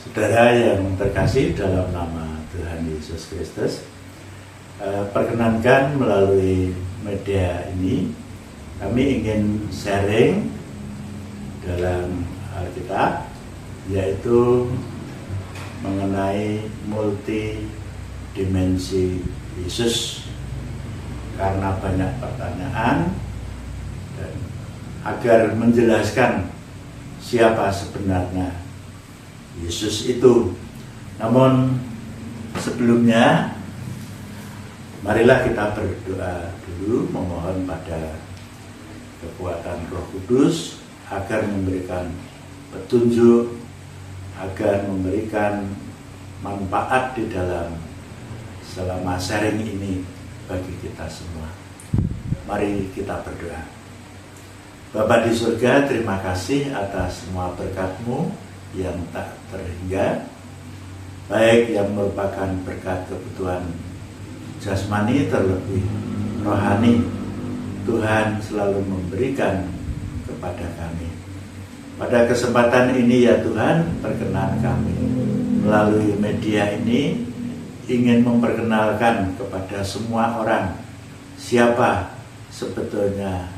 Saudara yang terkasih dalam nama Tuhan Yesus Kristus, perkenankan melalui media ini kami ingin sharing dalam Alkitab, yaitu mengenai multidimensi Yesus. Karena banyak pertanyaan dan agar menjelaskan siapa sebenarnya Yesus itu. Namun sebelumnya marilah kita berdoa dulu, memohon pada kekuatan Roh Kudus agar memberikan petunjuk, agar memberikan manfaat di dalam selama sharing ini bagi kita semua. Mari kita berdoa. Bapa di surga, terima kasih atas semua berkat-Mu yang tak terhingga, baik yang merupakan berkat kebutuhan jasmani terlebih rohani. Tuhan selalu memberikan kepada kami. Pada kesempatan ini ya Tuhan, perkenan kami melalui media ini ingin memperkenalkan kepada semua orang siapa sebetulnya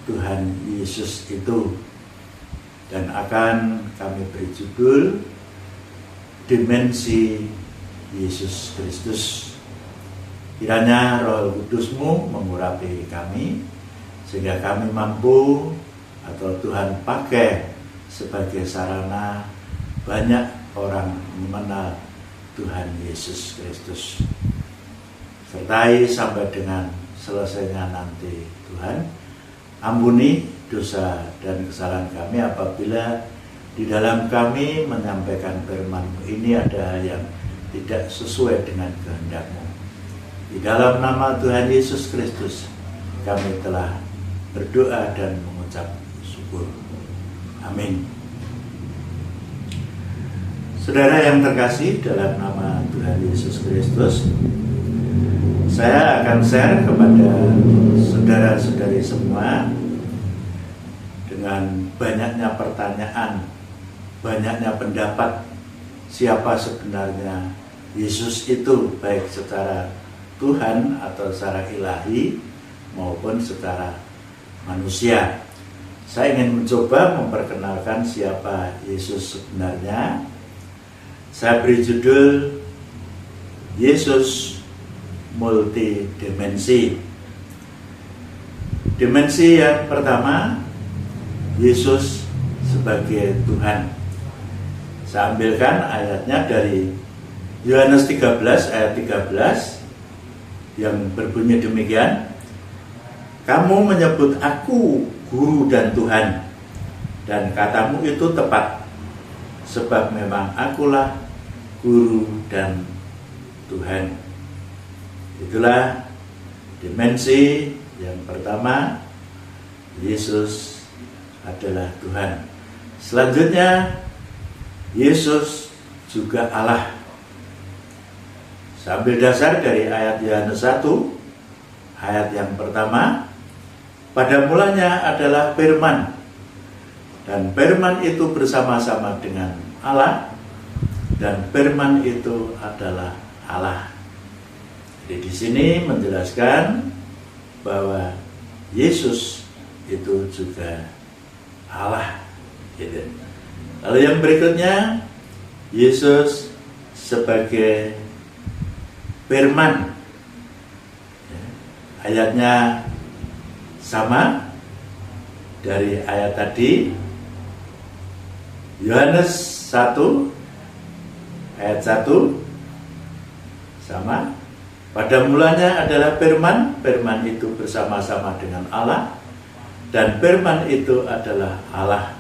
Tuhan Yesus itu. Dan akan kami beri judul Dimensi Yesus Kristus. Kiranya Roh Kudus-Mu mengurapi kami sehingga kami mampu atau Tuhan pakai sebagai sarana banyak orang mengenal Tuhan Yesus Kristus. Sertai sampai dengan selesainya nanti Tuhan, ampuni dosa dan kesalahan kami apabila di dalam kami menyampaikan firman-Mu ini ada yang tidak sesuai dengan kehendak-Mu. Di dalam nama Tuhan Yesus Kristus kami telah berdoa dan mengucap syukur. Amin. Saudara yang terkasih dalam nama Tuhan Yesus Kristus, saya akan share kepada saudara-saudari semua dengan banyaknya pertanyaan, banyaknya pendapat siapa sebenarnya Yesus itu, baik secara Tuhan atau secara ilahi maupun secara manusia. Saya ingin mencoba memperkenalkan siapa Yesus sebenarnya. Saya beri judul Yesus multidimensi. Dimensi yang pertama, Yesus sebagai Tuhan. Saya ambilkan ayatnya dari Yohanes 13 ayat 13 yang berbunyi demikian. Kamu menyebut aku guru dan Tuhan, dan katamu itu tepat, sebab memang akulah guru dan Tuhan. Itulah dimensi yang pertama, Yesus adalah Tuhan. Selanjutnya, Yesus juga Allah. Saya ambil dasar dari ayat Yohanes 1, ayat yang pertama. Pada mulanya adalah firman, dan firman itu bersama-sama dengan Allah, dan firman itu adalah Allah. Jadi di sini menjelaskan bahwa Yesus itu juga Allah. Gitu. Lalu yang berikutnya, Yesus sebagai firman. Ayatnya sama dari ayat tadi, Yohanes 1 ayat 1 sama. Pada mulanya adalah firman, firman itu bersama-sama dengan Allah, dan firman itu adalah Allah.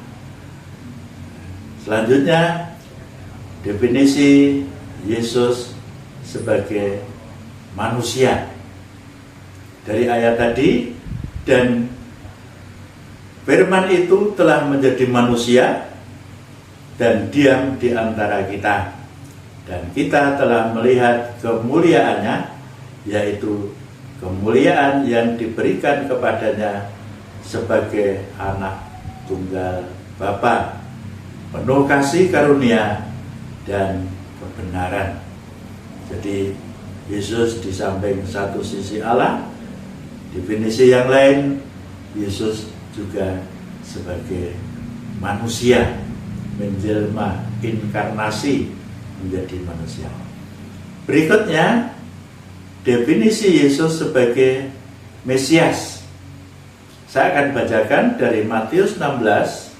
Selanjutnya, definisi Yesus sebagai manusia. Dari ayat tadi, dan firman itu telah menjadi manusia dan diam di antara kita. Dan kita telah melihat kemuliaannya, yaitu kemuliaan yang diberikan kepadanya sebagai anak tunggal Bapa, penuh kasih karunia dan kebenaran. Jadi Yesus di samping satu sisi Allah, definisi yang lain Yesus juga sebagai manusia, menjelma, inkarnasi menjadi manusia. Berikutnya, definisi Yesus sebagai Mesias. Saya akan bacakan dari Matius 16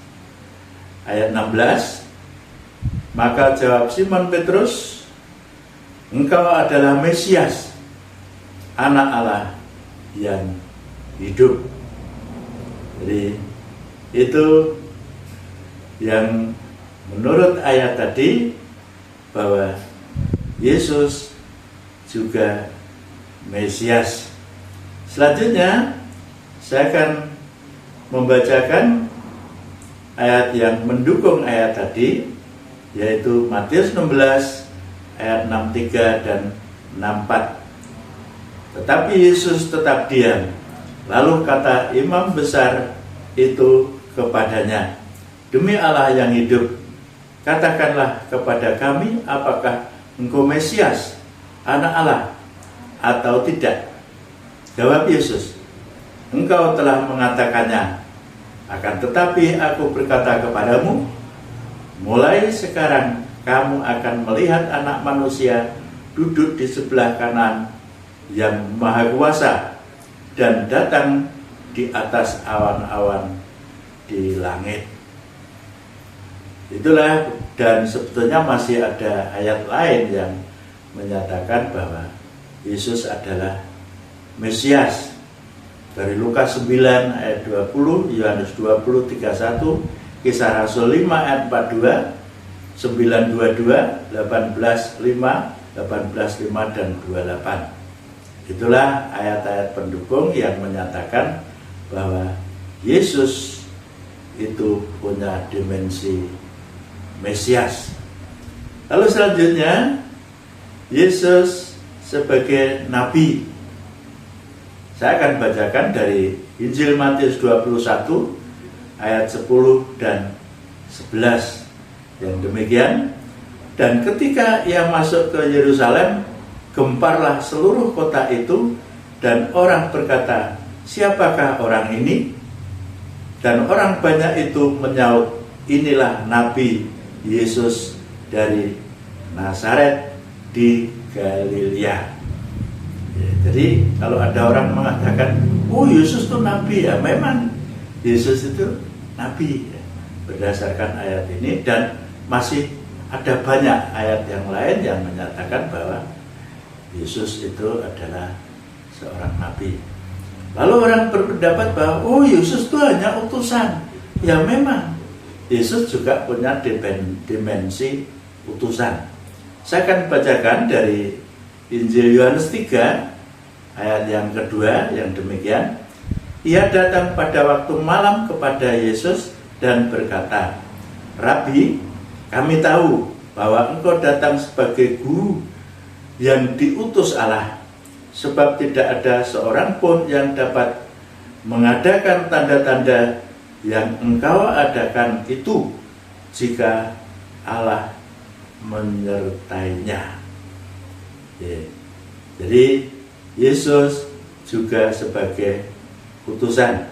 ayat 16. Maka jawab Simon Petrus, "Engkau adalah Mesias, Anak Allah yang hidup." Jadi itu yang menurut ayat tadi, bahwa Yesus juga Mesias. Selanjutnya saya akan membacakan ayat yang mendukung ayat tadi, yaitu Matius 16 ayat 63 dan 64. Tetapi Yesus tetap diam. Lalu kata imam besar itu kepadanya, "Demi Allah yang hidup, katakanlah kepada kami, apakah engkau Mesias, Anak Allah, atau tidak?" Jawab Yesus, "Engkau telah mengatakannya. Akan tetapi aku berkata kepadamu, mulai sekarang kamu akan melihat Anak Manusia duduk di sebelah kanan yang Maha Kuasa dan datang di atas awan-awan di langit." Itulah, dan sebetulnya masih ada ayat lain yang menyatakan bahwa Yesus adalah Mesias. Dari Lukas 9 ayat 20, Yohanes 20 31, Kisah Rasul 5 ayat 42, 922, 18:5, 18:5 dan 28. Itulah ayat-ayat pendukung yang menyatakan bahwa Yesus itu punya dimensi Mesias. Lalu selanjutnya, Yesus sebagai Nabi. Saya akan bacakan dari Injil Matius 21 ayat 10 dan 11 yang demikian. "Dan ketika ia masuk ke Yerusalem, gemparlah seluruh kota itu, dan orang berkata, 'Siapakah orang ini?' Dan orang banyak itu menyaut, 'Inilah Nabi Yesus dari Nazaret di Galilea.'" Ya, jadi kalau ada orang mengatakan, "Oh, Yesus itu Nabi," ya memang Yesus itu Nabi ya, berdasarkan ayat ini, dan masih ada banyak ayat yang lain yang menyatakan bahwa Yesus itu adalah seorang Nabi. Lalu orang berpendapat bahwa, "Oh, Yesus itu hanya utusan." Ya memang Yesus juga punya dimensi utusan. Saya akan bacakan dari Injil Yohanes 3 ayat yang kedua yang demikian. "Ia datang pada waktu malam kepada Yesus dan berkata, 'Rabi, kami tahu bahwa engkau datang sebagai guru yang diutus Allah, sebab tidak ada seorang pun yang dapat mengadakan tanda-tanda yang engkau adakan itu jika Allah menyertainya.'" Ya. Jadi Yesus juga sebagai utusan.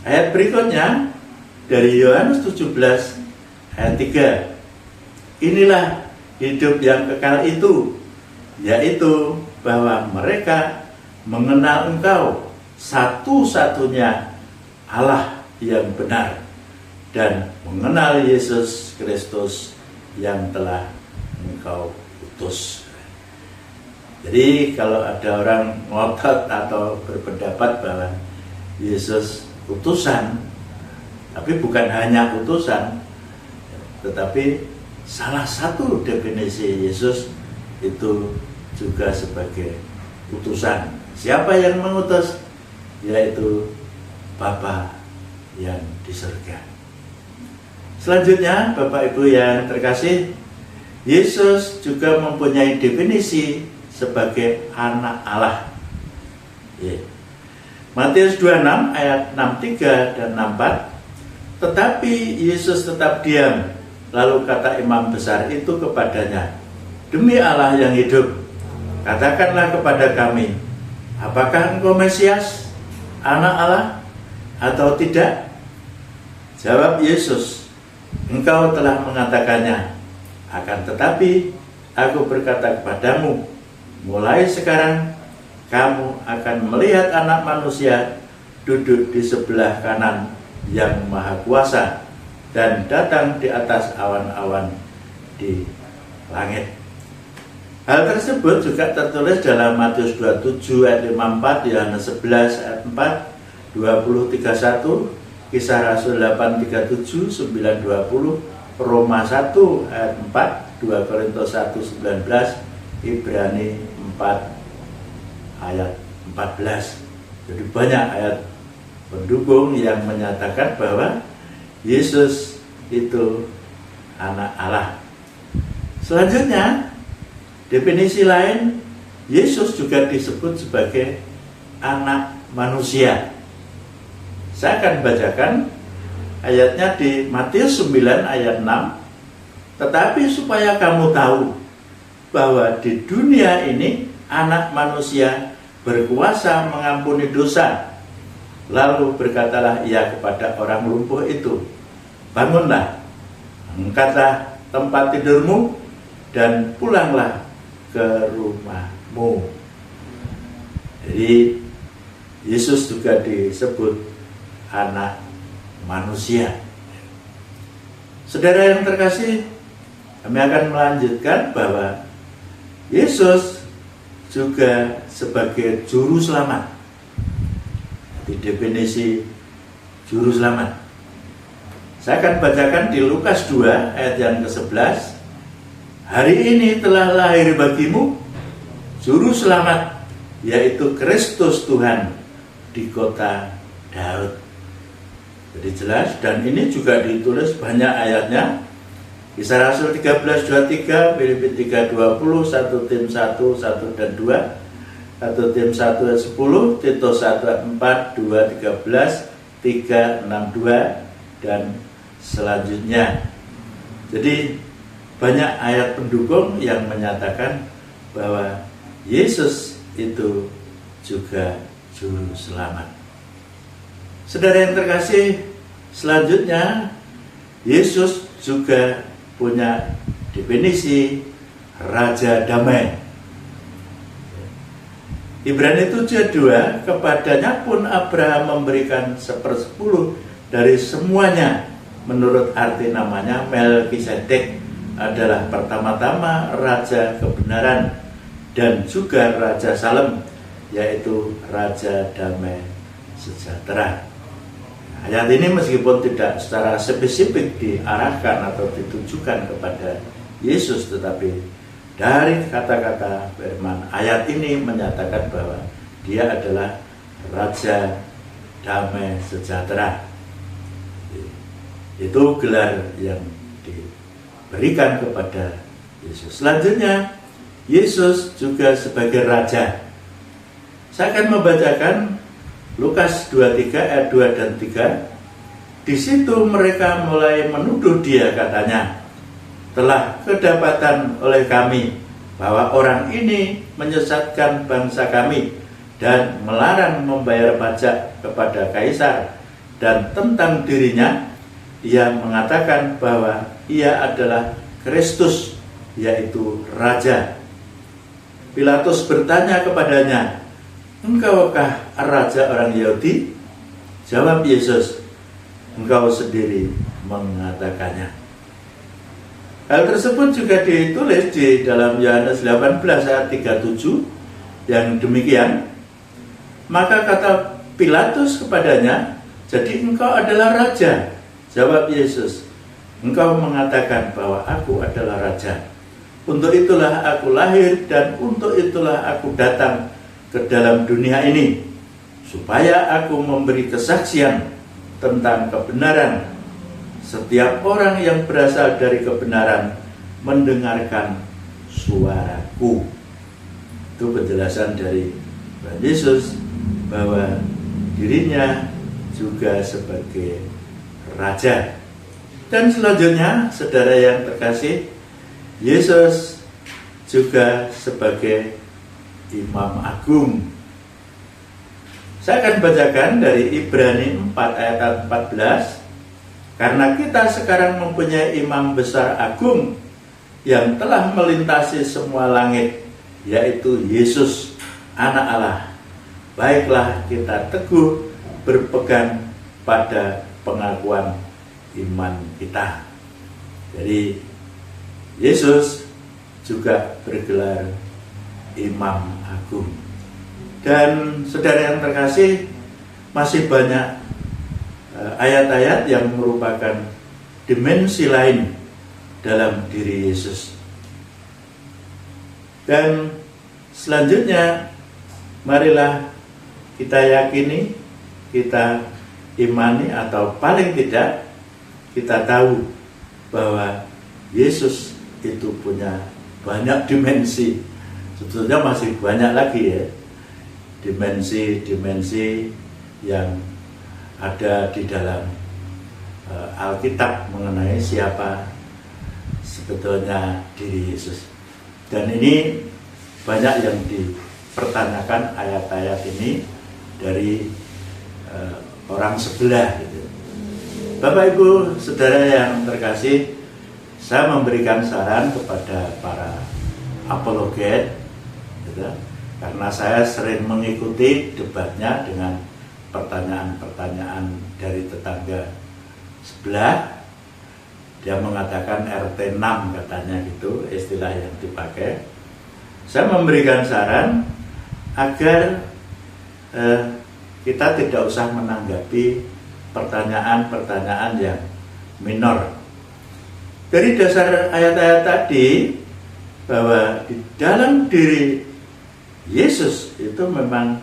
Ayat berikutnya dari Yohanes 17 ayat 3. "Inilah hidup yang kekal itu, yaitu bahwa mereka mengenal engkau, satu-satunya Allah yang benar, dan mengenal Yesus Kristus yang telah engkau utus." Jadi kalau ada orang ngotot atau berpendapat bahwa Yesus utusan, tapi bukan hanya utusan, tetapi salah satu definisi Yesus itu juga sebagai utusan. Siapa yang mengutus? Yaitu Bapa yang di surga. Selanjutnya, Bapak Ibu yang terkasih, Yesus juga mempunyai definisi sebagai anak Allah. Ya. Matius 26 ayat 63 dan 64. "Tetapi Yesus tetap diam. Lalu kata imam besar itu kepadanya, "Demi Allah yang hidup, katakanlah kepada kami, apakah engkau Mesias, anak Allah, atau tidak?" Jawab Yesus, "Engkau telah mengatakannya. Akan tetapi aku berkata kepadamu, mulai sekarang kamu akan melihat Anak Manusia duduk di sebelah kanan yang Maha Kuasa dan datang di atas awan-awan di langit." Hal tersebut juga tertulis dalam Matius 27 ayat 54, Yohanes 11 ayat 4, 20, 31, Kisah Rasul 8, 37, 9, 20, Roma 1 ayat 4, 2 Korintus 1, 19, Ibrani 4 ayat 14. Jadi banyak ayat pendukung yang menyatakan bahwa Yesus itu anak Allah. Selanjutnya, definisi lain, Yesus juga disebut sebagai anak manusia. Saya akan bacakan ayatnya di Matius 9 ayat 6. "Tetapi supaya kamu tahu bahwa di dunia ini Anak Manusia berkuasa mengampuni dosa. Lalu berkatalah ia kepada orang lumpuh itu, bangunlah, angkatlah tempat tidurmu, dan pulanglah ke rumahmu." Jadi Yesus juga disebut anak manusia. Saudara yang terkasih, kami akan melanjutkan bahwa Yesus juga sebagai juru selamat. Di definisi juru selamat, saya akan bacakan di Lukas 2 ayat yang ke-11. "Hari ini telah lahir bagimu juru selamat, yaitu Kristus Tuhan di kota Daud." Jadi jelas, dan ini juga ditulis banyak ayatnya. Kisah Rasul 13:23, Filipi 3:20, 1 Tim 1, 1 dan 2, 1 Tim 1 ayat 10, Titus 1 ayat 4, 2, 13, 3, 6, 2, dan selanjutnya. Jadi banyak ayat pendukung yang menyatakan bahwa Yesus itu juga juru selamat. Saudara yang terkasih, selanjutnya Yesus juga punya definisi Raja Damai. Ibrani 7:2, "Kepadanya pun Abraham memberikan 1/10 dari semuanya." Menurut arti namanya, Melkisedek adalah pertama-tama Raja Kebenaran dan juga Raja Salem, yaitu Raja Damai Sejahtera. Ayat ini meskipun tidak secara spesifik diarahkan atau ditujukan kepada Yesus, tetapi dari kata-kata firman ayat ini menyatakan bahwa dia adalah Raja Damai Sejahtera. Itu gelar yang diberikan kepada Yesus. Selanjutnya, Yesus juga sebagai Raja. Saya akan membacakan Lukas 23 ayat 2 dan 3. "Di situ mereka mulai menuduh dia, katanya, telah kedapatan oleh kami bahwa orang ini menyesatkan bangsa kami dan melarang membayar pajak kepada Kaisar, dan tentang dirinya ia mengatakan bahwa ia adalah Kristus, yaitu Raja." Pilatus bertanya kepadanya, "Engkaukah Raja orang Yahudi?" Jawab Yesus, "Engkau sendiri mengatakannya." Hal tersebut juga ditulis di dalam Yohanes 18 ayat 37 yang demikian. Maka kata Pilatus kepadanya, "Jadi engkau adalah Raja?" Jawab Yesus, "Engkau mengatakan bahwa aku adalah Raja. Untuk itulah aku lahir dan untuk itulah aku datang ke dalam dunia ini, supaya aku memberi kesaksian tentang kebenaran. Setiap orang yang berasal dari kebenaran mendengarkan suaraku." Itu penjelasan dari Tuhan Yesus bahwa dirinya juga sebagai Raja. Dan selanjutnya, saudara yang terkasih, Yesus juga sebagai Imam Agung. Saya akan bacakan dari Ibrani 4 ayat 14. Karena kita sekarang mempunyai imam besar agung yang telah melintasi semua langit, yaitu Yesus, Anak Allah. Baiklah kita teguh berpegang pada pengakuan iman kita. Jadi Yesus juga bergelar Imam Agung. Dan saudara yang terkasih, masih banyak ayat-ayat yang merupakan dimensi lain dalam diri Yesus. Dan selanjutnya, marilah kita yakini, kita imani, atau paling tidak kita tahu bahwa Yesus itu punya banyak dimensi. Sebetulnya masih banyak lagi ya, dimensi-dimensi yang ada di dalam Alkitab mengenai siapa sebetulnya diri Yesus. Dan ini banyak yang dipertanyakan ayat-ayat ini dari orang sebelah gitu. Bapak Ibu saudara yang terkasih, saya memberikan saran kepada para apologet gitu, karena saya sering mengikuti debatnya dengan pertanyaan-pertanyaan dari tetangga sebelah. Dia mengatakan RT 6 katanya gitu, istilah yang dipakai. Saya memberikan saran agar kita tidak usah menanggapi pertanyaan-pertanyaan yang minor. Dari dasar ayat-ayat tadi, bahwa di dalam diri Yesus itu memang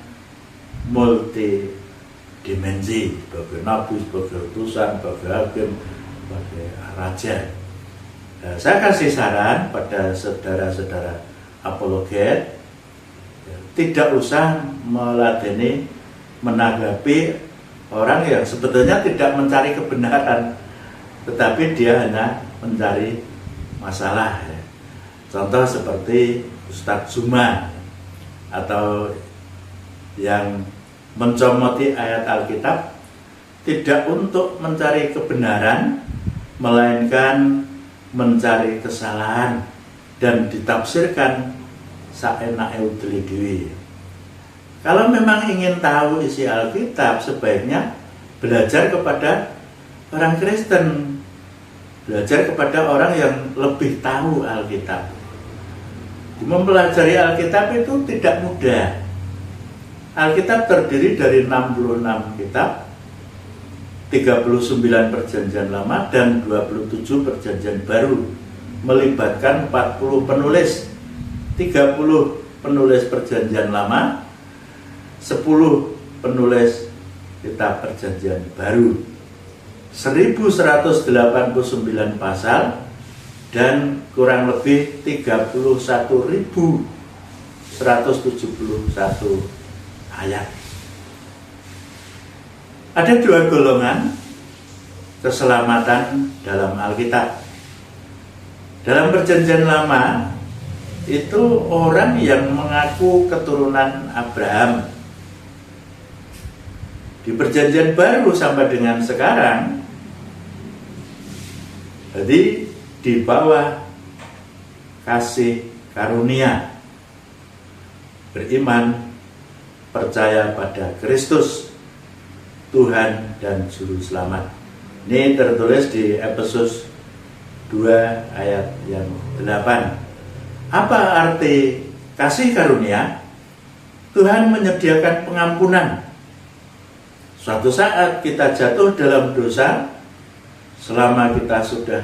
multi dimensi, sebagai nabi, sebagai utusan, sebagai hakim, sebagai raja. Saya kasih saran pada saudara-saudara apologet, tidak usah meladeni, menanggapi orang yang sebetulnya tidak mencari kebenaran, tetapi dia hanya mencari masalah. Contoh seperti Ustadz Zuma, atau yang mencomoti ayat Alkitab tidak untuk mencari kebenaran, melainkan mencari kesalahan dan ditafsirkan saenake dhewe. Kalau memang ingin tahu isi Alkitab, sebaiknya belajar kepada orang Kristen, belajar kepada orang yang lebih tahu Alkitab. Mempelajari Alkitab itu tidak mudah. Alkitab terdiri dari 66 kitab, 39 perjanjian lama dan 27 perjanjian baru, melibatkan 40 penulis, 30 penulis perjanjian lama, 10 penulis kitab perjanjian baru, 1189 pasal, dan kurang lebih 31.171 ayat. Ada dua golongan keselamatan dalam Alkitab. Dalam perjanjian lama itu orang yang mengaku keturunan Abraham. Di perjanjian baru sampai dengan sekarang, jadi di bawah kasih karunia, beriman, percaya pada Kristus, Tuhan dan Juru Selamat. Ini tertulis di Efesus 2 ayat yang 8. Apa arti kasih karunia? Tuhan menyediakan pengampunan. Suatu saat kita jatuh dalam dosa, selama kita sudah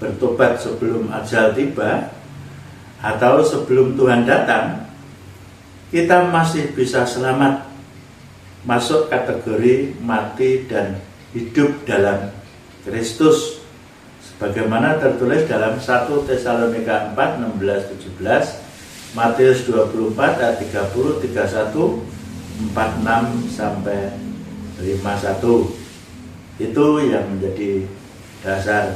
bertobat sebelum ajal tiba atau sebelum Tuhan datang, kita masih bisa selamat, masuk kategori mati dan hidup dalam Kristus, sebagaimana tertulis dalam 1 Tesalonika 4, 16-17, Matius 24 ayat 30, 31, 46 sampai 51. Itu yang menjadi dasar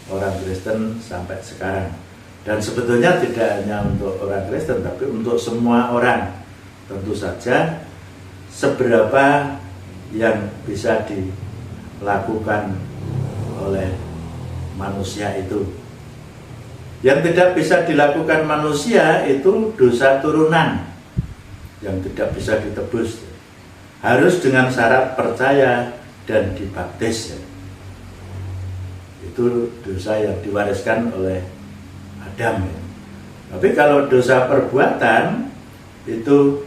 orang Kristen sampai sekarang. Dan sebetulnya tidak hanya untuk orang Kristen, tapi untuk semua orang. Tentu saja seberapa yang bisa dilakukan oleh manusia itu. Yang tidak bisa dilakukan manusia itu dosa turunan yang tidak bisa ditebus. Harus dengan syarat percaya dan dibaptis. Itu dosa yang diwariskan oleh Adam. Tapi kalau dosa perbuatan itu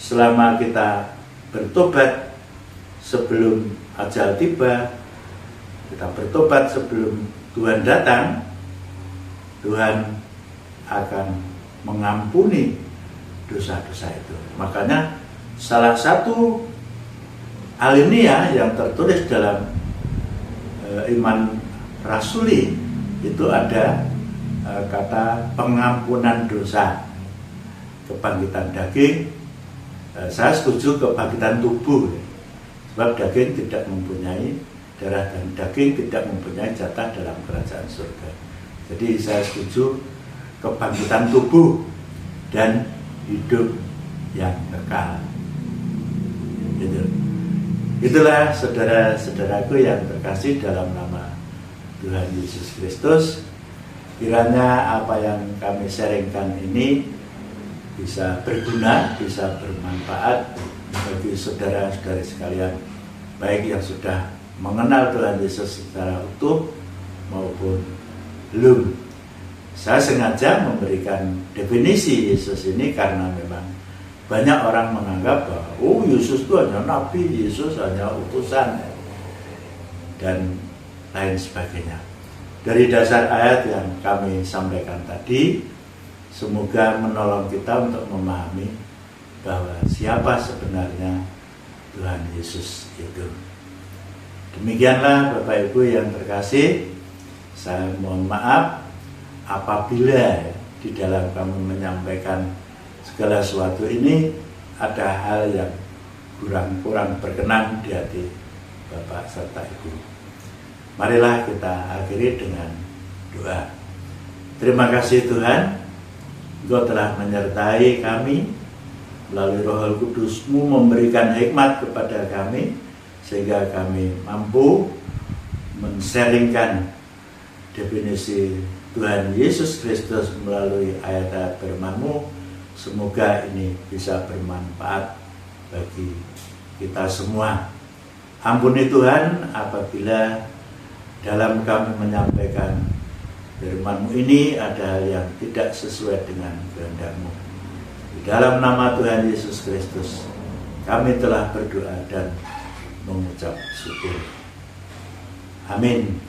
selama kita bertobat sebelum ajal tiba, kita bertobat sebelum Tuhan datang, Tuhan akan mengampuni dosa-dosa itu. Makanya salah satu alinea yang tertulis dalam iman rasuli itu ada kata pengampunan dosa, kebangkitan daging. Saya setuju kebangkitan tubuh, sebab daging tidak mempunyai darah dan daging tidak mempunyai jatah dalam kerajaan surga. Jadi saya setuju kebangkitan tubuh dan hidup yang kekal. Itulah saudara-saudaraku yang terkasih dalam nama Tuhan Yesus Kristus. Kiranya apa yang kami sharingkan ini bisa berguna, bisa bermanfaat bagi saudara-saudari sekalian, baik yang sudah mengenal Tuhan Yesus secara utuh maupun belum. Saya sengaja memberikan definisi Yesus ini karena memang banyak orang menganggap bahwa Yesus itu hanya nabi, Yesus hanya utusan dan lain sebagainya. Dari dasar ayat yang kami sampaikan tadi, semoga menolong kita untuk memahami bahwa siapa sebenarnya Tuhan Yesus itu. Demikianlah Bapak Ibu yang terkasih. Saya mohon maaf apabila di dalam kami menyampaikan segala sesuatu ini ada hal yang kurang berkenan di hati Bapak serta Ibu. Marilah kita akhiri dengan doa. Terima kasih Tuhan, Engkau telah menyertai kami melalui Roh Kudus-Mu, memberikan hikmat kepada kami sehingga kami mampu men-sharingkan definisi Tuhan Yesus Kristus melalui ayat-ayat firman-Mu. Semoga ini bisa bermanfaat bagi kita semua. Ampuni Tuhan apabila dalam kami menyampaikan firman-Mu ini ada yang tidak sesuai dengan kehendak-Mu. Di dalam nama Tuhan Yesus Kristus kami telah berdoa dan mengucap syukur. Amin.